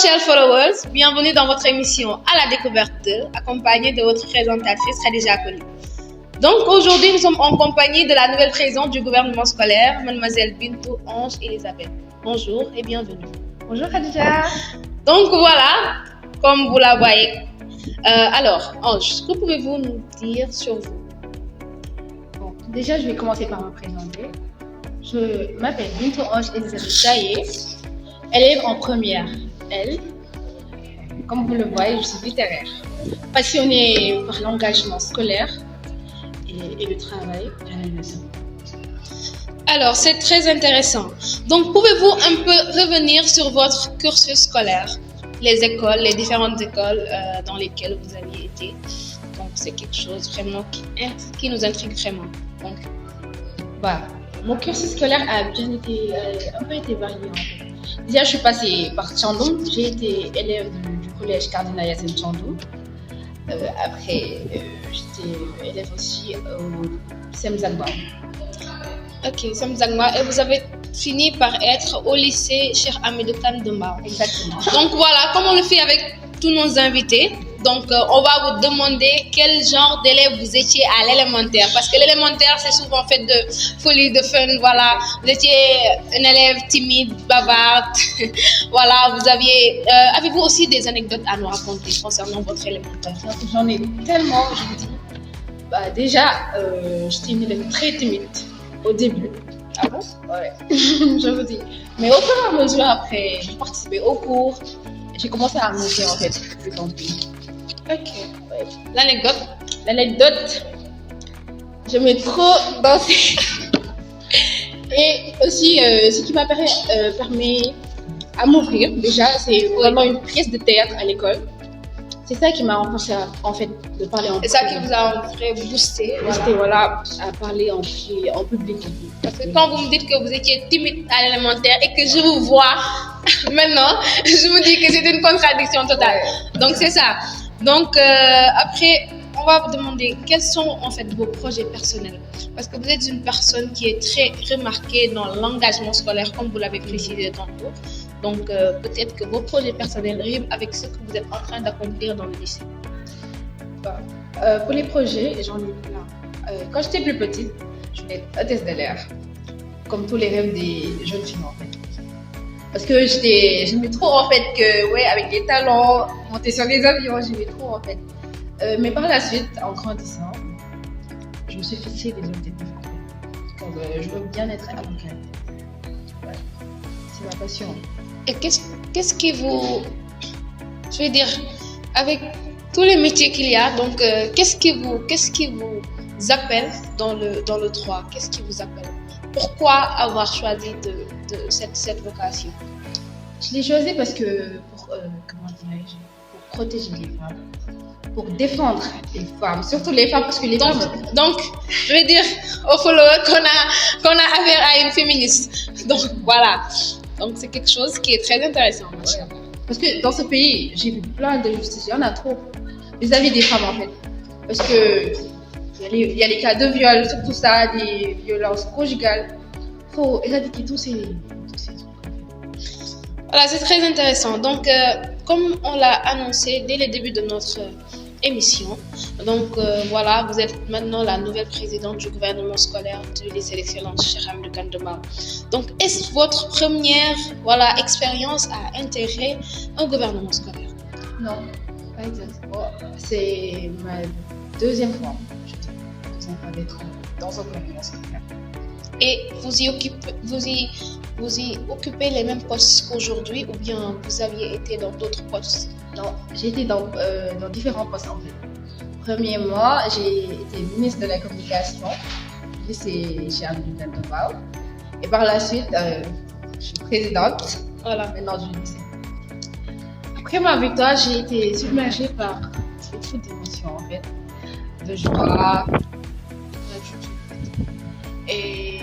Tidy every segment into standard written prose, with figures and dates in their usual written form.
chers followers, bienvenue dans votre émission À la découverte d'eux, accompagnée de votre présentatrice Khadija Koli. Donc aujourd'hui, nous sommes en compagnie de la nouvelle présidente du gouvernement scolaire, mademoiselle Bintou Ange Elisabeth. Bonjour et bienvenue. Bonjour Khadija. Donc voilà, comme vous la voyez. Alors, Ange, que pouvez-vous nous dire sur vous? Bon, déjà, je vais commencer par me présenter. Je m'appelle Bintou Ange Elisabeth Jaye, élève en première L. Comme vous le voyez, je suis littéraire, passionnée par l'engagement scolaire et le travail à la maison. Alors, c'est très intéressant. Donc, pouvez-vous un peu revenir sur votre cursus scolaire, les écoles, les différentes écoles dans lesquelles vous aviez été? Donc, c'est quelque chose vraiment qui nous intrigue vraiment. Donc, voilà. Mon cursus scolaire a bien été, un peu été varié en fait. Déjà, je suis passée par Tchandoum. J'ai été élève du collège Cardinal Yassine Tchandoum. Après, j'étais élève aussi au Sem Zagma. Ok, Sem Zagma. Et vous avez fini par être au lycée Cheikh Hamidou Kane de Mbao. Exactement. Donc voilà, comme on le fait avec tous nos invités. Donc, on va vous demander quel genre d'élève vous étiez à l'élémentaire. Parce que l'élémentaire, c'est souvent fait de folie, de fun. Voilà, vous étiez un élève timide, bavarde. Voilà, vous aviez... avez-vous aussi des anecdotes à nous raconter concernant votre élémentaire? J'en ai tellement, je vous dis. Bah, déjà, j'étais une élève très timide au début. Ah bon? Ouais, je vous dis. Mais au fur et à mesure, après, j'ai participé au cours. J'ai commencé à monter en fait plus en plus. Ok. Ouais. L'anecdote, j'aimais trop danser. Et aussi, ce qui m'a permis à m'ouvrir, déjà, c'est vraiment une pièce de théâtre à l'école. C'est ça qui m'a empêché en fait de parler en public. C'est ça qui vous a fait booster. Voilà, à parler en public. Parce que quand vous me dites que vous étiez timide à l'élémentaire et que je vous vois maintenant, je me dis que c'est une contradiction totale. Donc c'est ça. Donc après, on va vous demander quels sont en fait vos projets personnels. Parce que vous êtes une personne qui est très remarquée dans l'engagement scolaire, comme vous l'avez précisé tantôt. Donc peut-être que vos projets personnels riment avec ce que vous êtes en train d'accomplir dans le lycée. Pour les projets, j'en ai plein. Quand j'étais plus petite, je voulais être hôtesse de l'air, comme tous les rêves des jeunes filles en fait. Parce que j'aimais trop en fait que, ouais, avec les talents, monter sur les avions, j'aimais trop en fait. Mais par la suite, en grandissant, je me suis fixé des objectifs en fait. Donc, je veux bien être avocate. Ouais. C'est ma passion. Et qu'est-ce qui vous... Je veux dire, avec tous les métiers qu'il y a, donc qu'est-ce qui vous appelle dans le droit? Qu'est-ce qui vous appelle? Pourquoi avoir choisi cette vocation? Je l'ai choisi parce que pour protéger les femmes, pour défendre les femmes, surtout les femmes, parce que les femmes... Donc, je vais dire aux followers qu'on a affaire à une féministe. Donc, voilà. Donc, c'est quelque chose qui est très intéressant. Ouais. Parce que dans ce pays, j'ai vu plein d'injustices, il y en a trop, vis-à-vis des femmes en fait. Parce que il y a les cas de viol, tout ça, des violences conjugales. Il faut éradiquer tous ces trucs. Voilà, c'est très intéressant. Donc, comme on l'a annoncé dès le début de notre émission, donc voilà, vous êtes maintenant la nouvelle présidente du gouvernement scolaire du lycée d'excellence Cheikh Hamidou Kane de Mbao. Donc, est-ce votre première expérience à intégrer un gouvernement scolaire? Non, pas exactement. C'est ma deuxième fois. D'être dans un gouvernement scolaire. Et vous y occupez les mêmes postes qu'aujourd'hui ou bien vous aviez été dans d'autres postes? Non, j'ai été dans différents postes en fait. Premièrement, j'ai été ministre de la communication, lycée Cheikh Hamidou Kane de Mbao. Et par la suite, je suis présidente maintenant du lycée. Après ma victoire, j'ai été submergée par beaucoup d'émotions en fait, de joie, et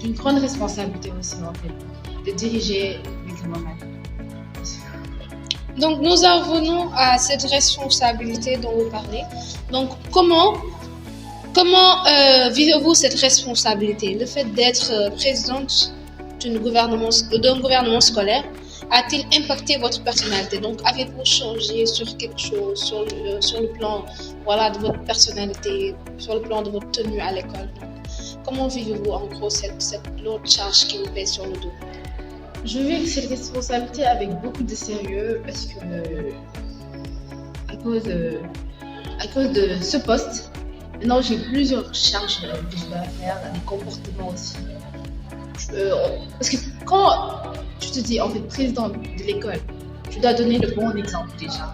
une grande responsabilité aussi en fait, de diriger les camarades. Donc nous en venons à cette responsabilité dont vous parlez. Donc comment vivez-vous cette responsabilité, le fait d'être présidente d'un gouvernement scolaire a-t-il impacté votre personnalité? Donc, avez-vous changé sur quelque chose, sur le plan, voilà, de votre personnalité, sur le plan de votre tenue à l'école? Donc, comment vivez-vous en gros cette lourde charge qui vous pèse sur le dos? Je vis cette responsabilité avec beaucoup de sérieux parce que à cause de ce poste, maintenant j'ai plusieurs charges que je dois faire, des comportements aussi. Parce que quand tu te dis en fait président de l'école, tu dois donner le bon exemple déjà.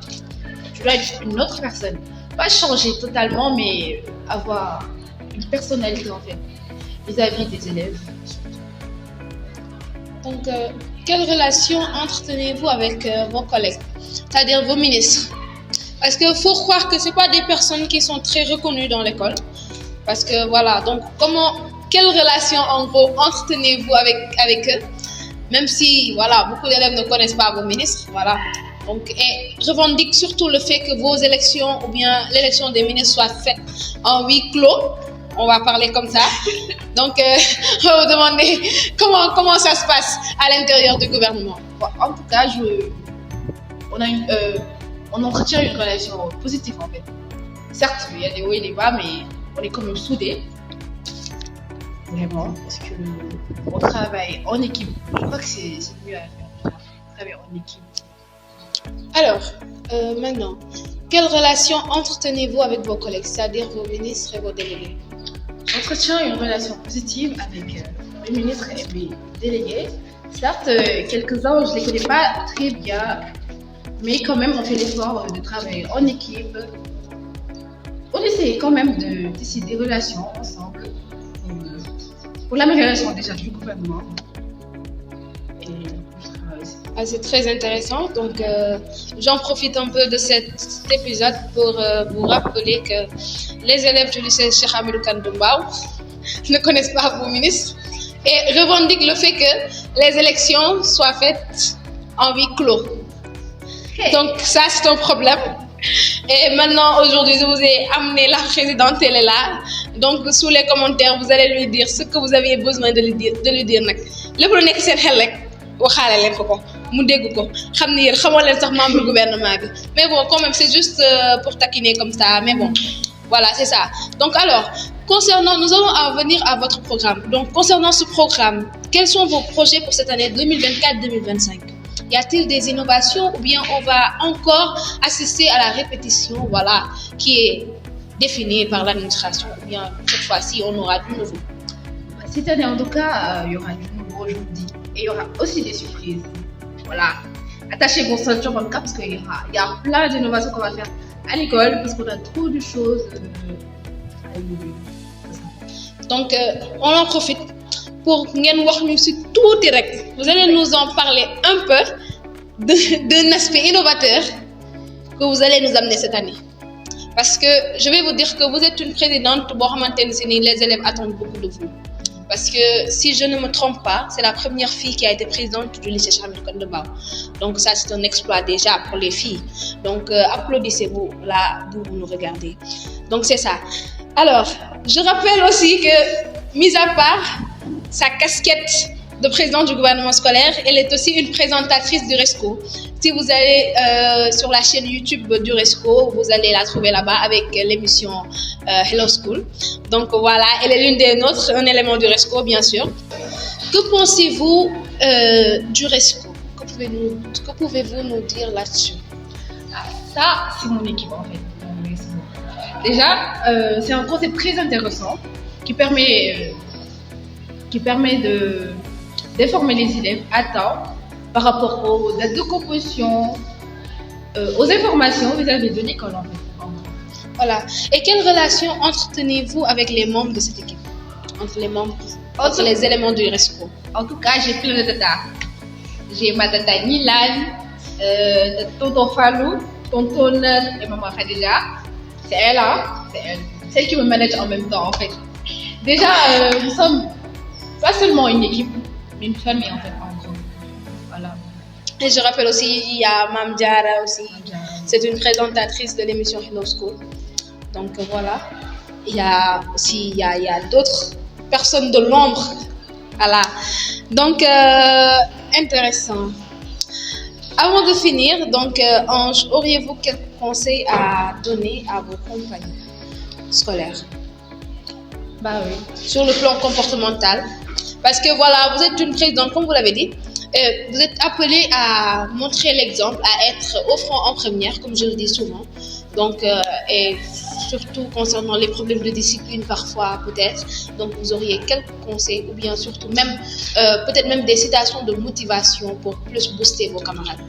Tu dois être une autre personne, pas changer totalement, mais avoir une personnalité en fait vis-à-vis des élèves. Donc, quelle relation entretenez-vous avec vos collègues, c'est-à-dire vos ministres? Parce qu'il faut croire que ce pas des personnes qui sont très reconnues dans l'école. Parce que voilà, donc quelle relation en gros entretenez-vous avec eux? Même si voilà, beaucoup d'élèves ne connaissent pas vos ministres, voilà. Donc, et revendiquent surtout le fait que vos élections ou bien l'élection des ministres soit faite en huis clos. On va parler comme ça. Donc, on va vous demander comment ça se passe à l'intérieur du gouvernement. Bon, en tout cas, on entretient une relation positive en fait. Certes, il y a des hauts et des bas, mais on est quand même soudés. Vraiment, parce qu'on travaille en équipe. Je crois que c'est mieux à faire. Travailler en équipe. Alors, maintenant, quelle relation entretenez-vous avec vos collègues, c'est-à-dire vos ministres et vos délégués? J'entretiens une relation positive avec les ministres et les délégués. Certes, quelques-uns, je ne les connais pas très bien, mais quand même, on fait l'effort de travailler en équipe. On essaie quand même de tisser des relations ensemble pour l'amélioration déjà du gouvernement. C'est très intéressant. Donc, j'en profite un peu de cet épisode pour vous rappeler que les élèves du lycée Cheikh Hamidou Kane de Mbao ne connaissent pas vos ministres et revendiquent le fait que les élections soient faites en huis clos. Hey. Donc, ça, c'est un problème. Et maintenant, aujourd'hui, je vous ai amené la présidente, elle est là. Donc, sous les commentaires, vous allez lui dire ce que vous avez besoin de lui dire. Le premier qui s'est waxaale leen ko mu dégg ko xam ni yéen xamoo leen sax membre gouvernement bi mais bon quand même c'est juste pour taquiner comme ça mais bon voilà c'est ça. Donc alors nous allons en venir à votre programme. Donc concernant ce programme, quels sont vos projets pour cette année 2024-2025? Y a-t-il des innovations ou bien on va encore assister à la répétition, voilà, qui est définie par l'administration ou bien cette fois-ci on aura du nouveau? Cette année en tout cas, il y aura du nouveau, je vous dis. Et il y aura aussi des surprises. Voilà. Attachez vos ceintures en tout cas parce qu'il y a plein d'innovations qu'on va faire à l'école parce qu'on a trop de choses à innover. Donc, on en profite pour ngeen wax ñu ci tuuti rek. Vous allez nous en parler un peu d'un aspect innovateur que vous allez nous amener cette année. Parce que je vais vous dire que vous êtes une présidente boo xamante ne si ni les élèves attendent beaucoup de vous. Parce que si je ne me trompe pas, c'est la première fille qui a été présidente du lycée Cheikh Hamidou Kane de Mbao. Donc ça, c'est un exploit déjà pour les filles. Donc applaudissez-vous là où vous nous regardez. Donc c'est ça. Alors, je rappelle aussi que, mis à part sa casquette de présidente du gouvernement scolaire, elle est aussi une présentatrice du RESCO. Si vous allez sur la chaîne YouTube du RESCO, vous allez la trouver là-bas avec l'émission Hello School. Donc voilà, elle est l'une des nôtres, un élément du RESCO bien sûr. Que pensez-vous du RESCO? Que pouvez-vous nous dire là-dessus? Ça, c'est mon équipe en fait. Déjà, c'est un concept très intéressant qui permet d'informer les élèves à temps par rapport aux dates de composition, aux informations vis-à-vis de l'école en fait. Voilà. Et quelle relation entretenez-vous avec les membres de cette équipe? Entre les éléments du RESCO. En tout cas, j'ai plein de tatas. J'ai ma tata Nilan, tonton Fallou, tonton Nel et maman Khadija. C'est elle, hein? C'est elle. Celle qui me manage en même temps en fait. Déjà, nous sommes pas seulement une équipe, mais une famille en fait, en gros. Voilà. Et je rappelle aussi, il y a Mam Diara aussi. C'est une présentatrice de l'émission Hello School. Donc voilà. Il y a d'autres personnes de l'ombre. Voilà. Donc, intéressant. Avant de finir, donc, Ange, auriez-vous quelques conseils à donner à vos compagnies scolaires Bah oui. sur le plan comportemental? Parce que voilà, vous êtes une présidente, comme vous l'avez dit, vous êtes appelée à montrer l'exemple, à être au front en première, comme je le dis souvent. Donc, et surtout concernant les problèmes de discipline parfois, peut-être. Donc, vous auriez quelques conseils ou bien surtout même, peut-être même des citations de motivation pour plus booster vos camarades.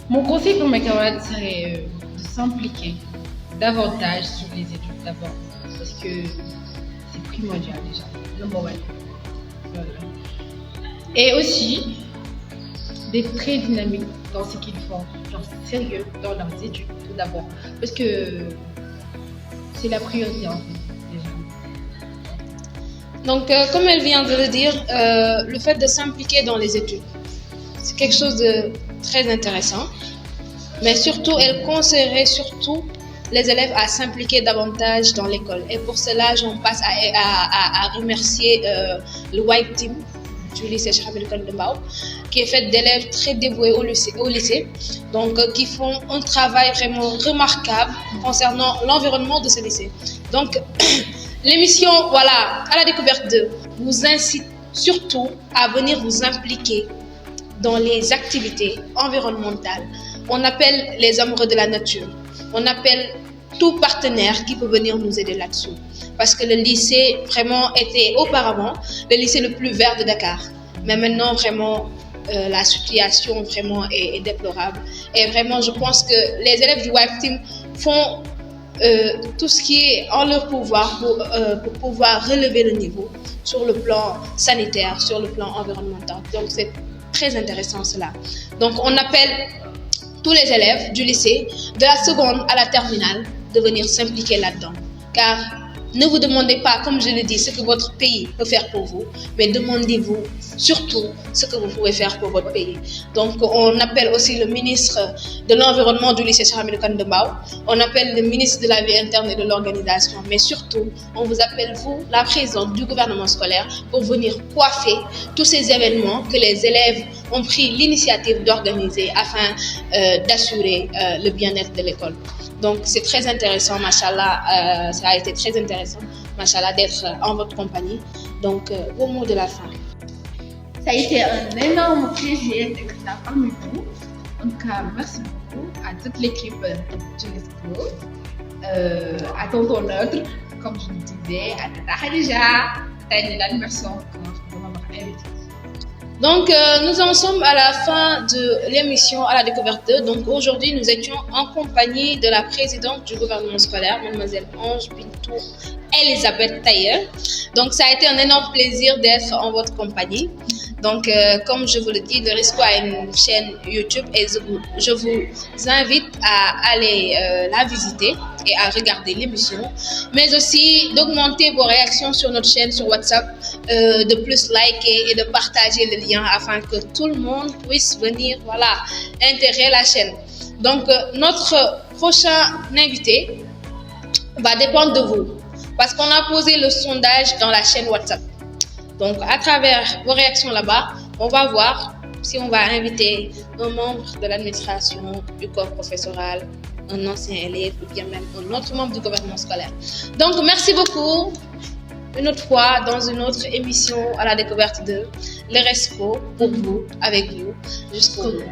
Mon conseil pour mes camarades serait de s'impliquer davantage sur les études d'abord, parce que c'est primordial déjà, number one. Voilà. Et aussi d'être très dynamique dans ce qu'ils font, genre sérieux dans leurs études tout d'abord, parce que c'est la priorité en fait déjà. Donc, comme elle vient de le dire, le fait de s'impliquer dans les études, c'est quelque chose de très intéressant. Mais surtout, elle conseillerait surtout les élèves à s'impliquer davantage dans l'école. Et pour cela, j'en passe à remercier le White Team du lycée Cheikh Hamidou Kane de Mbao, qui est fait d'élèves très dévoués au lycée, donc qui font un travail vraiment remarquable concernant l'environnement de ce lycée. Donc, l'émission, voilà, à la découverte 2, vous incite surtout à venir vous impliquer dans les activités environnementales. On appelle les amoureux de la nature. On appelle tout partenaire qui peut venir nous aider là-dessous. Parce que le lycée vraiment était auparavant le lycée le plus vert de Dakar. Mais maintenant, vraiment, la situation vraiment est déplorable. Et vraiment, je pense que les élèves du WIFE Team font tout ce qui est en leur pouvoir pour pouvoir relever le niveau sur le plan sanitaire, sur le plan environnemental. Donc, c'est très intéressant cela. Donc, on appelle tous les élèves du lycée, de la seconde à la terminale, de venir s'impliquer là-dedans. Car ne vous demandez pas, comme je le dis, ce que votre pays peut faire pour vous, mais demandez-vous surtout ce que vous pouvez faire pour votre pays. Donc, on appelle aussi le ministre de l'Environnement du lycée Cheikh Hamidou Kane de Mbao, on appelle le ministre de la vie interne et de l'organisation, mais surtout, on vous appelle, vous, la présidente du gouvernement scolaire, pour venir coiffer tous ces événements que les élèves ont pris l'initiative d'organiser afin d'assurer le bien-être de l'école. Donc, c'est très intéressant, machallah, ça a été très intéressant, machallah, d'être en votre compagnie. Donc, vos mots de la fin. Ça a été un énorme plaisir d'être là parmi vous. En tout cas, merci beaucoup à toute l'équipe de l'UNESCO, à tonton Neutre, comme je le disais, à Tata Khadija, Tania, merci encore de m'avoir invité. Donc, nous en sommes à la fin de l'émission à la découverte 2. Donc, aujourd'hui, nous étions en compagnie de la présidente du gouvernement scolaire, mademoiselle Ange Bintou Elisabeth Tailleur. Donc, ça a été un énorme plaisir d'être en votre compagnie. Donc, comme je vous le dis, le RISCO a une chaîne YouTube et je vous invite à aller la visiter et à regarder l'émission, mais aussi d'augmenter vos réactions sur notre chaîne sur WhatsApp, de plus liker et de partager le lien afin que tout le monde puisse venir, voilà, intégrer la chaîne. Donc, notre prochain invité va dépendre de vous parce qu'on a posé le sondage dans la chaîne WhatsApp. Donc, à travers vos réactions là-bas, on va voir si on va inviter un membre de l'administration, du corps professoral, un ancien élève ou bien même un autre membre du gouvernement scolaire. Donc, merci beaucoup. Une autre fois, dans une autre émission à la découverte de le RESCO, pour vous, avec vous, jusqu'au bout.